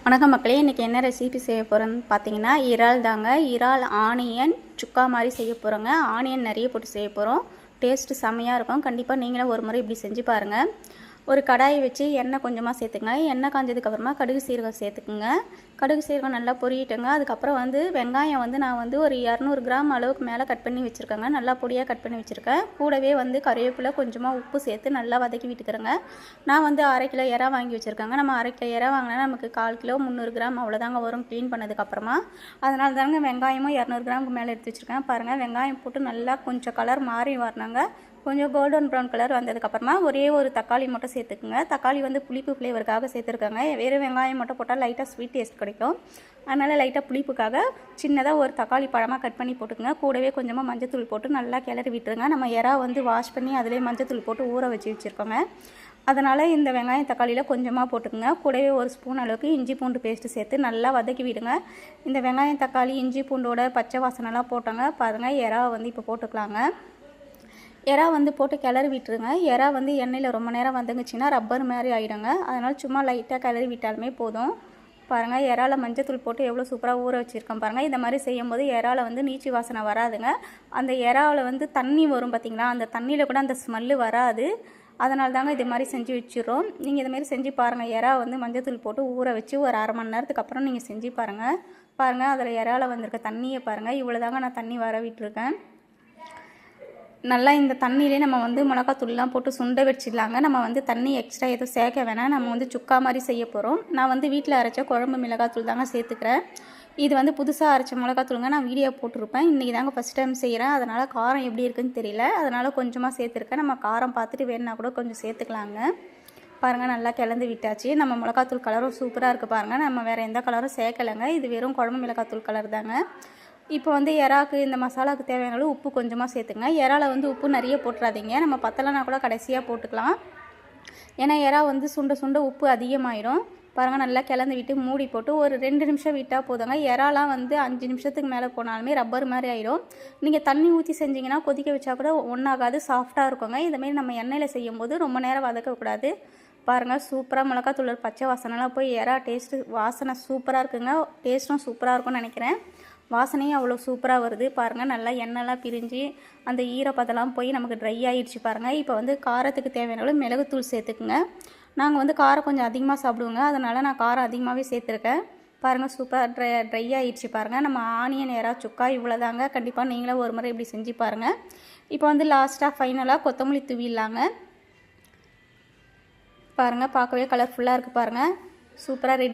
வணக்கம் மக்களே, இன்றைக்கி என்ன ரெசிபி செய்ய போகிறோன்னு பார்த்தீங்கன்னா இறால் தாங்க. இறால் ஆனியன் சுக்கா மாதிரி செய்ய போகிறோங்க. ஆனியன் நிறைய போட்டு செய்ய போகிறோம். டேஸ்ட்டு செம்மையாக இருக்கும். கண்டிப்பாக நீங்களும் ஒரு முறை இப்படி செஞ்சு பாருங்கள். ஒரு கடாயை வச்சு எண்ணெய் கொஞ்சமாக சேர்த்துங்க. எண்ணெய் காஞ்சதுக்கப்புறமா கடுகு சீரகம் சேர்த்துக்குங்க. கடுகு சீரகம் நல்லா பொரியிட்டுங்க. அதுக்கப்புறம் வெங்காயம் நான் ஒரு 200 கிராம் அளவுக்கு மேலே கட் பண்ணி வச்சுருக்கேங்க. நல்லா பொடியாக கட் பண்ணி வச்சுருக்கேன். கூடவே கறிவேப்பிலை கொஞ்சமாக உப்பு சேர்த்து நல்லா வதக்கி விட்டுக்கிறேங்க. நான் 1/2 கிலோ இறா வாங்கி வச்சுருக்கேங்க. நம்ம 1/2 கிலோ இறா வாங்கினா நமக்கு 1/4 கிலோ 300 கிராம் அவ்வளோதாங்க வரும் க்ளீன் பண்ணதுக்கப்புறமா. அதனால தாங்க வெங்காயமும் 200 கிராமுக்கு மேலே எடுத்து வச்சுருக்கேன். பாருங்கள், வெங்காயம் போட்டு நல்லா கொஞ்சம் கலர் மாறி வரணுங்க. கொஞ்சம் கோல்டன் ப்ரௌன் கலர் வந்ததுக்கப்புறமா ஒரே ஒரு தக்காளி மட்டும் சேர்த்துக்குங்க. தக்காளி புளிப்பு ஃப்ளேவருக்காக சேர்த்துருக்காங்க. வெறும் வெங்காயம் மட்டும் போட்டால் லைட்டாக ஸ்வீட் டேஸ்ட் கிடைக்கும். அதனால் லைட்டாக புளிப்புக்காக சின்னதாக ஒரு தக்காளி பழமாக கட் பண்ணி போட்டுக்குங்க. கூடவே கொஞ்சமாக மஞ்சத்தூள் போட்டு நல்லா கிளறி விட்டுருங்க. நம்ம இறா வாஷ் பண்ணி அதிலே மஞ்சத்தூள் போட்டு ஊற வச்சு வச்சுருக்கோங்க. அதனால் இந்த வெங்காயம் தக்காளியில் கொஞ்சமாக போட்டுக்குங்க. கூடவே ஒரு ஸ்பூன் அளவுக்கு இஞ்சி பூண்டு பேஸ்ட்டு சேர்த்து நல்லா வதக்கி விடுங்க. இந்த வெங்காயம் தக்காளி இஞ்சி பூண்டோட பச்சை வாசனைலாம் போட்டாங்க பாருங்கள். இறா இப்போ போட்டுக்கலாங்க. இறா போட்டு கிளறி விட்டுருங்க. இறா எண்ணெயில் ரொம்ப நேரம் வதங்குச்சின்னா ரப்பர் மாதிரி ஆகிடுங்க. அதனால் சும்மா லைட்டாக கிளறி விட்டாலுமே போதும். பாருங்கள், இறால மஞ்சத்தூள் போட்டு எவ்வளோ சூப்பராக ஊற வச்சுருக்கேன் பாருங்கள். இந்த மாதிரி செய்யும்போது இறால நீச்சி வாசனை வராதுங்க. அந்த இறாவில் தண்ணி வரும் பார்த்திங்களா, அந்த தண்ணியில் கூட அந்த ஸ்மெல்லு வராது. அதனால தாங்க இது மாதிரி செஞ்சு வச்சிடறோம். நீங்கள் இதுமாரி செஞ்சு பாருங்கள். இறா மஞ்சத்தூள் போட்டு ஊற வச்சு ஒரு 1/2 மணி நேரத்துக்கு அப்புறம் நீங்கள் செஞ்சு பாருங்கள். அதில் இறால வந்திருக்க தண்ணியை பாருங்கள். இவ்வளோ தாங்க நான் தண்ணி வர விட்டுருக்கேன். நல்லா இந்த தண்ணியிலே நம்ம மிளகாத்தூள்லாம் போட்டு சுண்ட வச்சிடலாங்க. நம்ம தண்ணி எக்ஸ்ட்ரா எதுவும் சேர்க்க வேணாம். நம்ம சுக்கா மாதிரி செய்ய போகிறோம். நான் வீட்டில் அரைச்ச குழம்பு மிளகாத்தூள் தாங்க சேர்த்துக்கிறேன். இது புதுசாக அரைச்ச மிளகாத்தூளுங்க. நான் வீடியோ போட்டிருப்பேன். இன்றைக்கி தாங்க ஃபஸ்ட் டைம் செய்கிறேன். அதனால் காரம் எப்படி இருக்குன்னு தெரியல. அதனால் கொஞ்சமாக சேர்த்துருக்கேன். நம்ம காரம் பார்த்துட்டு வேணுன்னா கூட கொஞ்சம் சேர்த்துக்கலாங்க. பாருங்கள், நல்லா கிளந்து விட்டாச்சு. நம்ம மிளகாத்தூள் கலரும் சூப்பராக இருக்குது பாருங்கள். நம்ம வேறு எந்த கலரும் சேர்க்கலைங்க. இது வெறும் குழம்பு மிளகாத்தூள் கலர் தாங்க. இப்போ இறாக்கு இந்த மசாலாவுக்கு தேவையான அளவு உப்பு கொஞ்சமாக சேர்த்துங்க. இறால உப்பு நிறைய போட்டுறாதீங்க. நம்ம பத்தலைனா கூட கடைசியாக போட்டுக்கலாம். ஏன்னா இறா சுண்ட சுண்ட உப்பு அதிகமாயிடும். பாருங்கள், நல்லா கிளந்து விட்டு மூடி போட்டு ஒரு 2 நிமிஷம் விட்டால் போதுங்க. இறாலாம் 5 நிமிஷத்துக்கு மேலே போனாலுமே ரப்பர் மாதிரி ஆயிடும். நீங்கள் தண்ணி ஊற்றி செஞ்சிங்கன்னா கொதிக்க வச்சா கூட ஒன்றாகாது, சாஃப்டாக இருக்குங்க. இந்தமாரி நம்ம எண்ணெயில் செய்யும்போது ரொம்ப நேரம் வதக்கக்கூடாது. பாருங்கள், சூப்பராக மிளகாத்தூள் பச்சை வாசனைலாம் போய் இறா டேஸ்ட்டு வாசனை சூப்பராக இருக்குங்க. டேஸ்ட்டும் சூப்பராக இருக்கும்னு நினைக்கிறேன். வாசனையும் அவ்வளோ சூப்பராக வருது பாருங்கள். நல்லா எண்ணெய்லாம் பிரிஞ்சு அந்த ஈரப்பதெல்லாம் போய் நமக்கு ட்ரை ஆகிடுச்சு பாருங்கள். இப்போ காரத்துக்கு தேவையான அளவு மிளகுத்தூள் சேர்த்துக்குங்க. நாங்கள் காரம் கொஞ்சம் அதிகமாக சாப்பிடுவோங்க. அதனால் நான் காரம் அதிகமாகவே சேர்த்துருக்கேன். பாருங்கள், சூப்பராக ட்ரை ஆகிடுச்சு பாருங்கள். நம்ம ஆனியன் இறா சுக்கா இவ்வளோதாங்க. கண்டிப்பாக நீங்களும் ஒரு முறை இப்படி செஞ்சு பாருங்கள். இப்போ லாஸ்ட்டாக ஃபைனலாக கொத்தமல்லி தூவிடலாங்க. பாருங்கள், பார்க்கவே கலர்ஃபுல்லாக இருக்குது பாருங்கள். சூப்பராக ரெடி.